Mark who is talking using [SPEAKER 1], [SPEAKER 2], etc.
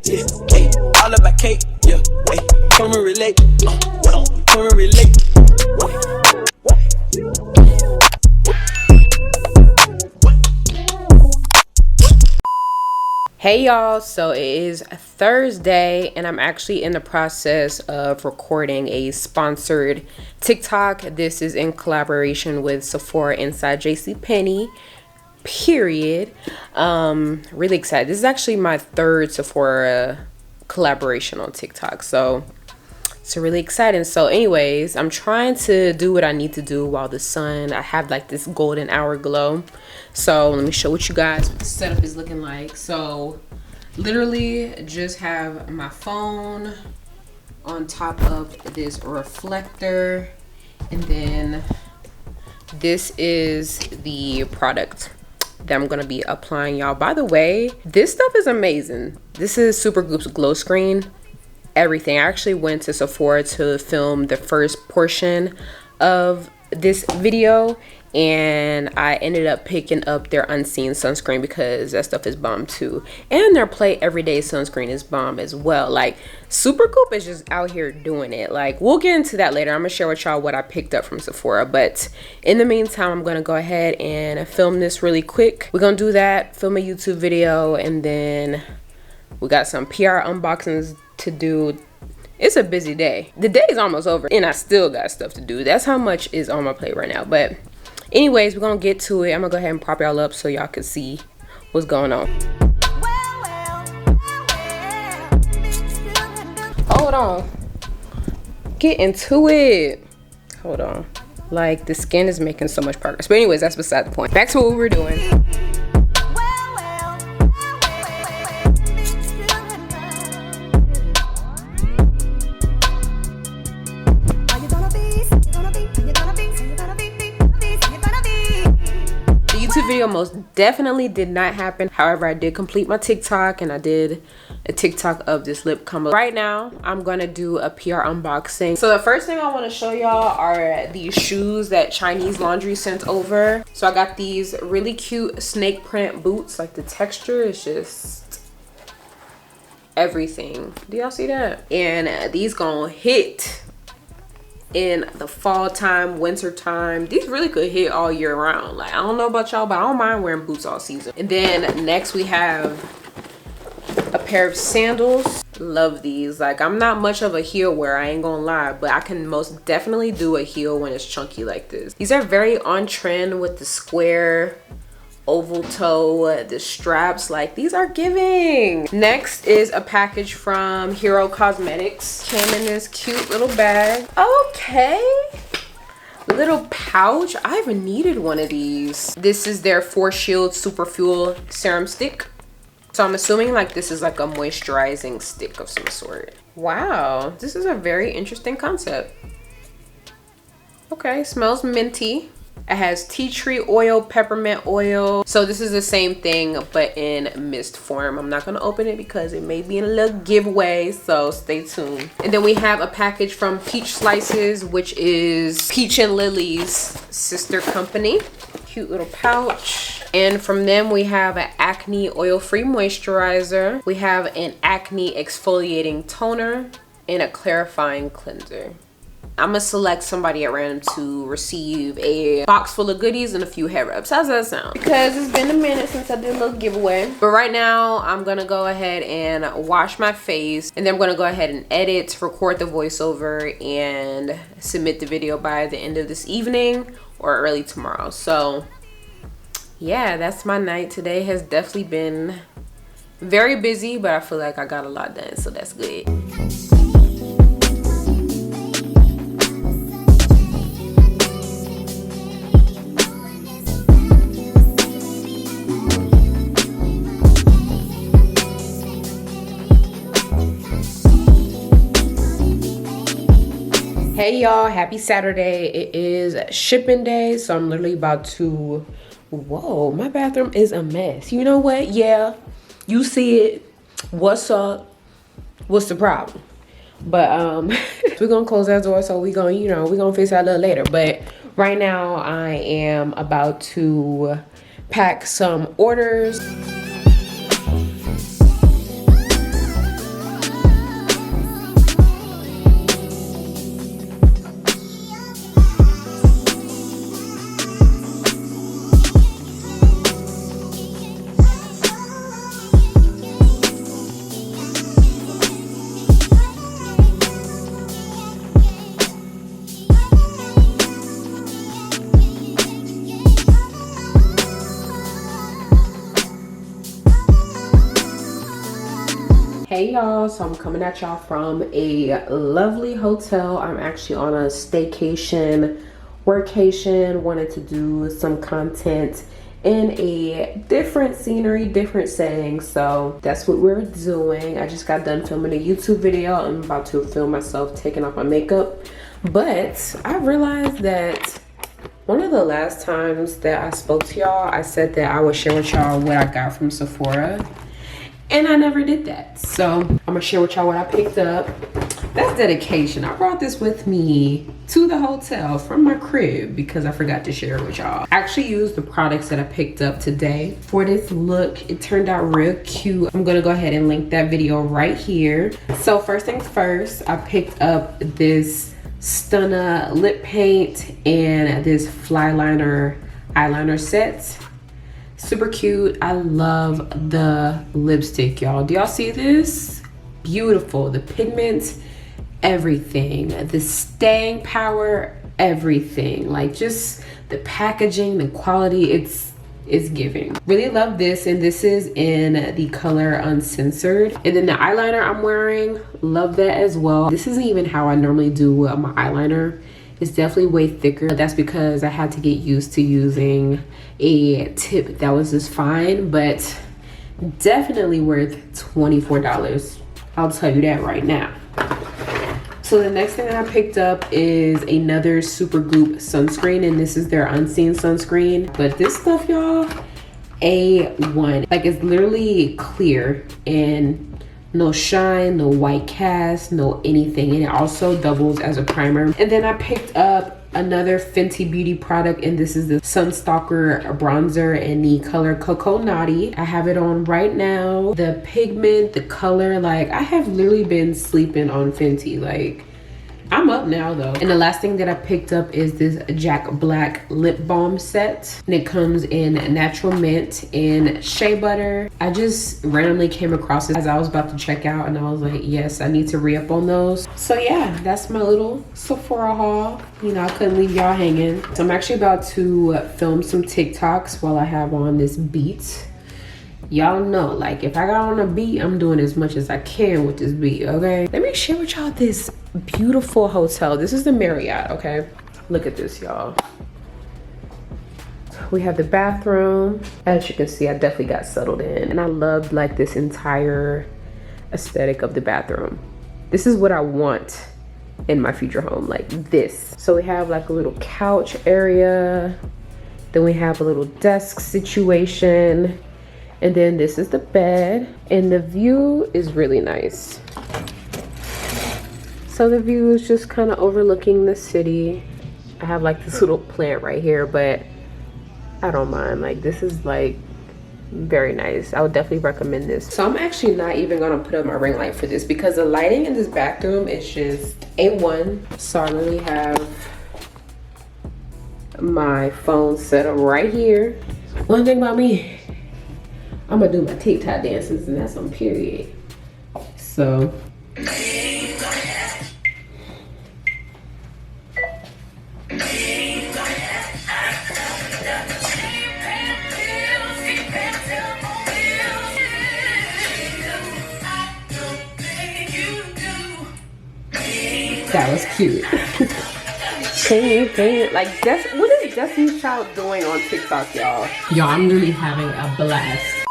[SPEAKER 1] yeah, hey, all about cake, yeah, hey, come and relate, come and relate.
[SPEAKER 2] Hey y'all, so it is Thursday and I'm actually in the process of recording a sponsored TikTok. This is in collaboration with Sephora inside JCPenney, period. Really excited. This is actually my third Sephora collaboration on TikTok, so it's really exciting. So anyways, I'm trying to do what I need to do while the sun, I have like this golden hour glow. So let me show what you guys what the setup is looking like. So literally just have my phone on top of this reflector, and then this is the product that I'm gonna be applying, y'all. By the way, this stuff is amazing. This is Supergoop's glow screen. Everything. I actually went to Sephora to film the first portion of this video, and I ended up picking up their unseen sunscreen because that stuff is bomb too, and their Play Everyday sunscreen is bomb as well. Like, Supergoop is just out here doing it. Like, we'll get into that later. I'm gonna share with y'all what I picked up from Sephora, but in the meantime, I'm gonna go ahead and film this really quick. We're gonna do that, film a YouTube video, and then we got some PR unboxings to do. It's a busy day. The day is almost over and I still got stuff to do. That's how much is on my plate right now. But anyways, we're gonna get to it. I'm gonna go ahead and prop y'all up so y'all can see what's going on. Hold on, get into it. Hold on, like the skin is making so much progress, but anyways, that's beside the point. Back to what we were doing. Video most definitely did not happen. However, I did complete my TikTok, and I did a TikTok of this lip combo. Right now I'm gonna do a PR unboxing. So the first thing I want to show y'all are these shoes that Chinese Laundry sent over. So I got these really cute snake print boots. Like, the texture is just everything. Do y'all see that? And these gonna hit in the fall time, winter time. These really could hit all year round. Like, I don't know about y'all, but I don't mind wearing boots all season. And then next we have a pair of sandals. Love these. Like, I'm not much of a heel wearer, I ain't gonna lie, but I can most definitely do a heel when it's chunky like this. These are very on trend with the square oval toe, the straps. Like, these are giving. Next is a package from Hero Cosmetics. Came in this cute little bag. Okay, little pouch. I've needed one of these. This is their 4 Shield Super Fuel Serum Stick. So I'm assuming like this is like a moisturizing stick of some sort. Wow, this is a very interesting concept. Okay, smells minty. It has tea tree oil, peppermint oil. So this is the same thing but in mist form. I'm not gonna open it because it may be in a little giveaway, so stay tuned. And then we have a package from Peach Slices, which is Peach and Lily's sister company. Cute little pouch. And from them we have an acne oil-free moisturizer. We have an acne exfoliating toner and a clarifying cleanser. I'm gonna select somebody at random to receive a box full of goodies and a few hair wraps. How's that sound? Because it's been a minute since I did a little giveaway. But right now I'm gonna go ahead and wash my face, and then I'm gonna go ahead and edit, record the voiceover, and submit the video by the end of this evening or early tomorrow. So yeah, that's my night. Today has definitely been very busy, but I feel like I got a lot done, so that's good. Hey y'all, happy Saturday. It is shipping day, so I'm literally about to, whoa, my bathroom is a mess. You know what? Yeah, you see it. What's up? What's the problem? But we're gonna close that door, so we're gonna, you know, we're gonna fix that a little later. But right now I am about to pack some orders. Hey y'all, so I'm coming at y'all from a lovely hotel. I'm actually on a staycation, workation, wanted to do some content in a different scenery, different setting, so that's what we're doing. I just got done filming a YouTube video. I'm about to film myself taking off my makeup, but I realized that one of the last times that I spoke to y'all, I said that I would share with y'all what I got from Sephora, and I never did that. So I'm gonna share with y'all what I picked up. That's dedication. I brought this with me to the hotel from my crib because I forgot to share it with y'all. I actually used the products that I picked up today for this look. It turned out real cute. I'm gonna go ahead and link that video right here. So first things first, I picked up this Stunna lip paint and this fly liner eyeliner set. Super cute. I love the lipstick, y'all. Do y'all see this? Beautiful. The pigment, everything. The staying power, everything. Like just the packaging, the quality, it's giving. Really love this, and this is in the color Uncensored. And then the eyeliner I'm wearing, love that as well. This isn't even how I normally do my eyeliner. It's definitely way thicker. That's because I had to get used to using a tip that was just fine, but definitely worth $24. I'll tell you that right now. So the next thing that I picked up is another Supergoop sunscreen, and this is their Unseen sunscreen. But this stuff, y'all, A1. Like, it's literally clear and no shine, no white cast, no anything. And it also doubles as a primer. And then I picked up another Fenty Beauty product, and this is the Sunstalker bronzer in the color Cocoa Naughty. I have it on right now. The pigment, the color, like I have literally been sleeping on Fenty. Like, I'm up now though. And the last thing that I picked up is this Jack Black lip balm set, and it comes in natural mint and shea butter. I just randomly came across it as I was about to check out, and I was like, yes, I need to re-up on those. So yeah, that's my little Sephora haul. You know, I couldn't leave y'all hanging. So I'm actually about to film some TikToks while I have on this beat. Y'all know, like, if I got on a beat, I'm doing as much as I can with this beat, okay? Let me share with y'all this beautiful hotel. This is the Marriott, okay? Look at this, y'all. We have the bathroom. As you can see, I definitely got settled in, and I loved like this entire aesthetic of the bathroom. This is what I want in my future home, like this. So we have like a little couch area. Then we have a little desk situation. And then this is the bed, and the view is really nice. So the view is just kind of overlooking the city. I have like this little plant right here, but I don't mind. Like, this is like very nice. I would definitely recommend this. So I'm actually not even gonna put up my ring light for this because the lighting in this bathroom is just A1. So I really have my phone set up right here. One thing about me, I'm gonna do my TikTok dances, and that's on period. So that was cute. Can you, like, what is Destiny's Child doing on TikTok, y'all? Y'all, I'm really having a blast.